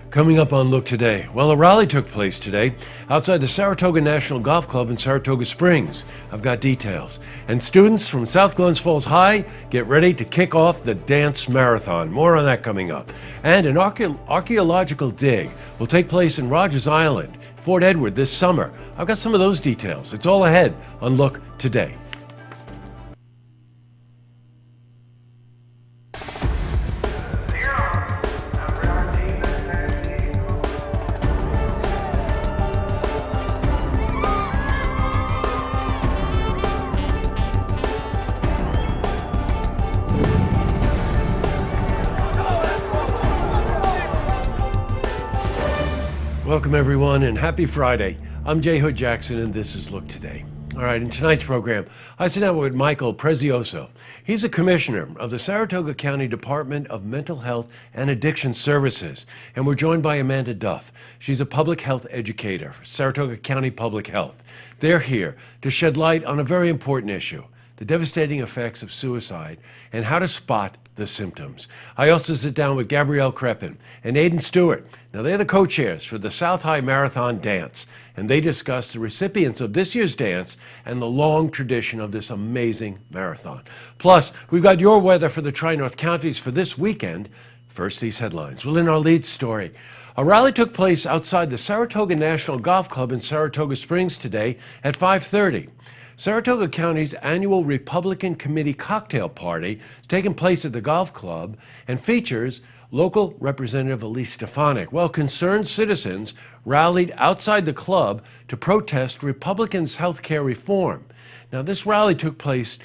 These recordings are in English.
Coming up on Look Today, well, a rally took place today outside the Saratoga National Golf Club in Saratoga Springs. I've got details. And students from South Glens Falls High get ready to kick off the dance marathon. More on that coming up. And an archaeological dig will take place in Rogers Island, Fort Edward, this summer. I've got some of those details. It's all ahead on Look Today. Welcome everyone and happy Friday. I'm Jay Hood Jackson and this is Look Today. All right, in tonight's program, I sit down with Michael Prezioso. He's a commissioner of the Saratoga County Department of Mental Health and Addiction Services. And we're joined by Amanda Duff. She's a public health educator for Saratoga County Public Health. They're here to shed light on a very important issue, the devastating effects of suicide and how to spot the symptoms. I also sit down with Gabrielle Crepin and Aiden Stewart. Now, they're the co-chairs for the South High Marathon Dance, and they discuss the recipients of this year's dance and the long tradition of this amazing marathon. Plus, we've got your weather for the Tri-North counties for this weekend. First, these headlines. Well, in our lead story, a rally took place outside the Saratoga National Golf Club in Saratoga Springs today at 5:30. Saratoga County's annual Republican Committee cocktail party is taking place at the golf club and features local Representative Elise Stefanik. Well, concerned citizens rallied outside the club to protest Republicans' health care reform. Now, this rally took place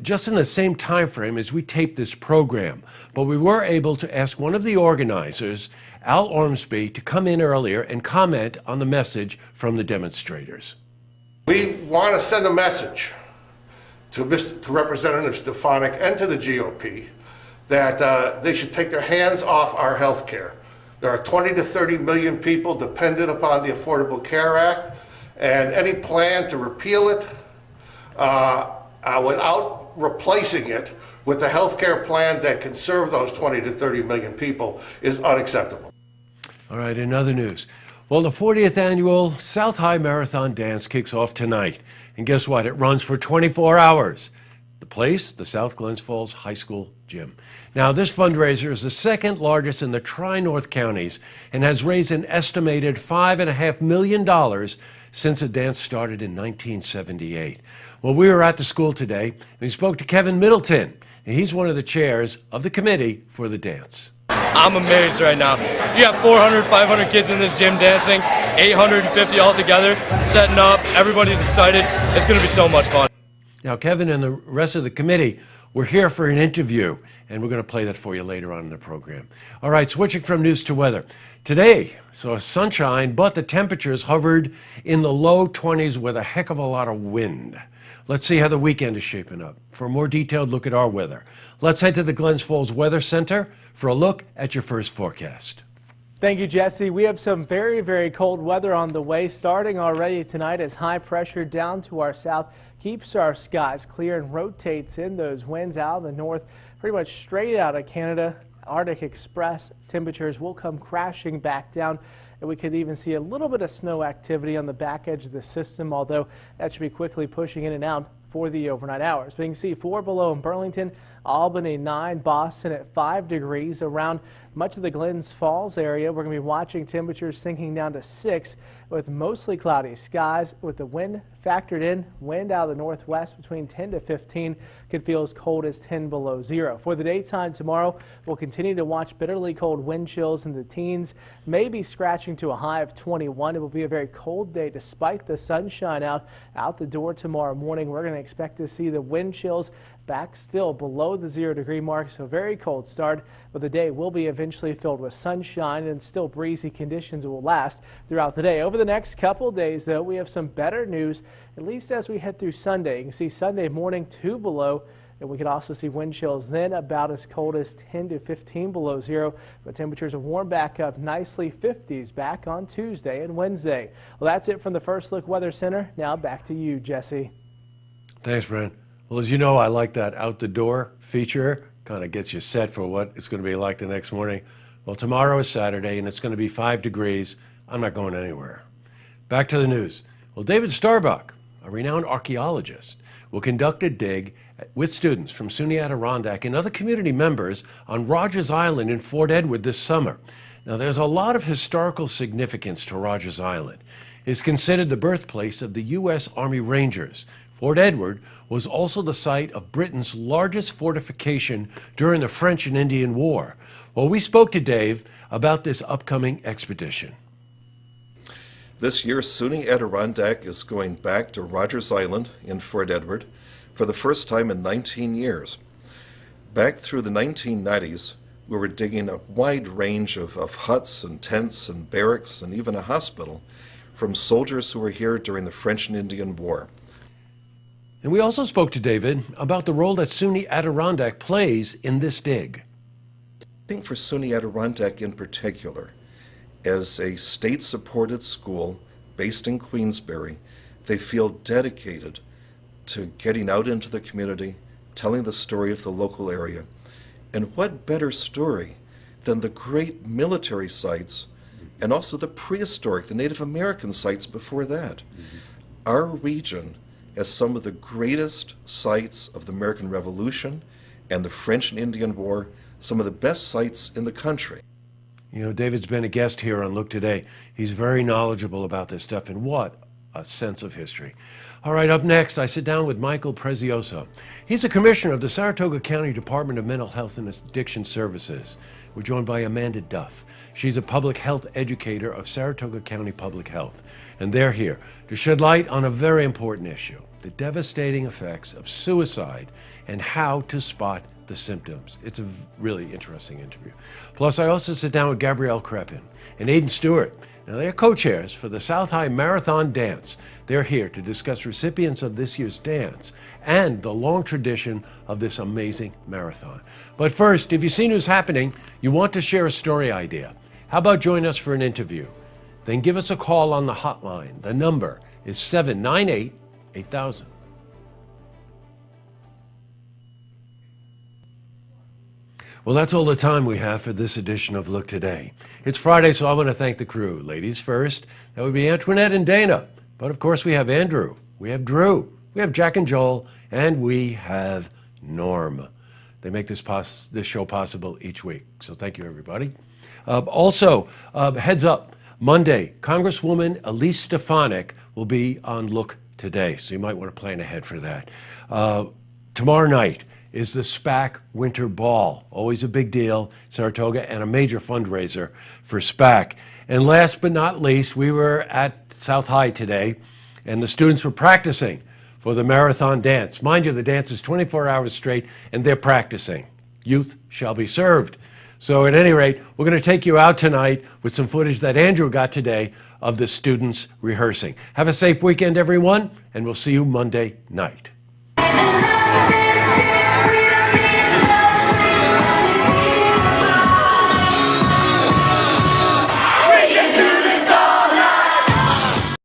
just in the same time frame as we taped this program, but we were able to ask one of the organizers, Al Ormsby, to come in earlier and comment on the message from the demonstrators. We want to send a message to Representative Stefanik and to the GOP that they should take their hands off our health care. There are 20 to 30 million people dependent upon the Affordable Care Act, and any plan to repeal it without replacing it with a health care plan that can serve those 20 to 30 million people is unacceptable. All right, in other news. Well, the 40th annual South High Marathon Dance kicks off tonight. And guess what? It runs for 24 hours. The place, the South Glens Falls High School gym. Now, this fundraiser is the second largest in the Tri-North counties and has raised an estimated $5.5 million since the dance started in 1978. Well, we were at the school today and we spoke to Kevin Middleton, and he's one of the chairs of the committee for the dance. I'm amazed right now. You got 400, 500 kids in this gym dancing, 850 all together, setting up. Everybody's excited. It's going to be so much fun. Now, Kevin and the rest of the committee, we're here for an interview, and we're going to play that for you later on in the program. All right, switching from news to weather. Today saw sunshine, but the temperatures hovered in the low 20s with a heck of a lot of wind. Let's see how the weekend is shaping up. For a more detailed look at our weather, let's head to the Glens Falls Weather Center for a look at your first forecast. Thank you, Jesse. We have some very, very cold weather on the way, starting already tonight as high pressure down to our south keeps our skies clear and rotates in those winds out of the north, pretty much straight out of Canada. Arctic Express temperatures will come crashing back down, and we could even see a little bit of snow activity on the back edge of the system, although that should be quickly pushing in and out for the overnight hours. But you can see 4 below in Burlington, Albany 9, Boston at 5 degrees. Around much of the Glens Falls area, we're going to be watching temperatures sinking down to 6 with mostly cloudy skies with the wind factored in. Wind out of the northwest between 10 to 15 could feel as cold as 10 below zero. For the daytime tomorrow, we'll continue to watch bitterly cold wind chills in the teens, maybe scratching to a high of 21. It will be a very cold day despite the sunshine out the door tomorrow morning. We're going to expect to see the wind chills back still below the 0 degree mark, so very cold start, but the day will be eventually filled with sunshine and still breezy conditions will last throughout the day. Over the next couple days, though, we have some better news, at least as we head through Sunday. You can see Sunday morning 2 below, and we could also see wind chills then about as cold as 10 to 15 below zero, but temperatures will warm back up nicely, 50s back on Tuesday and Wednesday. Well, that's it from the First Look Weather Center. Now back to you, Jesse. Thanks, Brent. Well, as you know, I like that out the door feature. Kind of gets you set for what it's going to be like the next morning. Well, tomorrow is Saturday, and it's going to be 5 degrees. I'm not going anywhere. Back to the news. Well, David Starbuck, a renowned archaeologist, will conduct a dig with students from SUNY Adirondack and other community members on Rogers Island in Fort Edward this summer. Now, there's a lot of historical significance to Rogers Island. It's considered the birthplace of the U.S. Army Rangers. Fort Edward was also the site of Britain's largest fortification during the French and Indian War. Well, we spoke to Dave about this upcoming expedition. This year, SUNY Adirondack is going back to Rogers Island in Fort Edward for the first time in 19 years. Back through the 1990s, we were digging a wide range of huts and tents and barracks and even a hospital from soldiers who were here during the French and Indian War. And we also spoke to David about the role that SUNY Adirondack plays in this dig. I think for SUNY Adirondack in particular, as a state-supported school based in Queensbury, they feel dedicated to getting out into the community, telling the story of the local area. And what better story than the great military sites and also the prehistoric, the Native American sites before that. Our region has some of the greatest sites of the American Revolution and the French and Indian War, some of the best sites in the country. You know, David's been a guest here on Look Today. He's very knowledgeable about this stuff, and what a sense of history. All right, up next, I sit down with Michael Prezioso. He's a commissioner of the Saratoga County Department of Mental Health and Addiction Services. We're joined by Amanda Duff. She's a public health educator of Saratoga County Public Health, and they're here to shed light on a very important issue, the devastating effects of suicide and how to spot the symptoms. It's a really interesting interview. Plus, I also sit down with Gabrielle Crepin and Aiden Stewart. Now, they're co-chairs for the South High Marathon Dance. They're here to discuss recipients of this year's dance and the long tradition of this amazing marathon. But first, if you see news happening, you want to share a story idea, how about join us for an interview? Then give us a call on the hotline. The number is 798-8000. Well, that's all the time we have for this edition of Look Today. It's Friday, so I want to thank the crew. Ladies first, that would be Antoinette and Dana. But of course, we have Andrew, we have Drew, we have Jack and Joel, and we have Norm. They make this show possible each week. So thank you, everybody. Also, heads up, Monday, Congresswoman Elise Stefanik will be on Look Today, so you might want to plan ahead for that. Tomorrow night is the SPAC Winter Ball, always a big deal, Saratoga, and a major fundraiser for SPAC. And last but not least, we were at South High today, and the students were practicing for the marathon dance. Mind you, the dance is 24 hours straight, and they're practicing. Youth shall be served. So at any rate, we're going to take you out tonight with some footage that Andrew got today of the students rehearsing. Have a safe weekend, everyone, and we'll see you Monday night.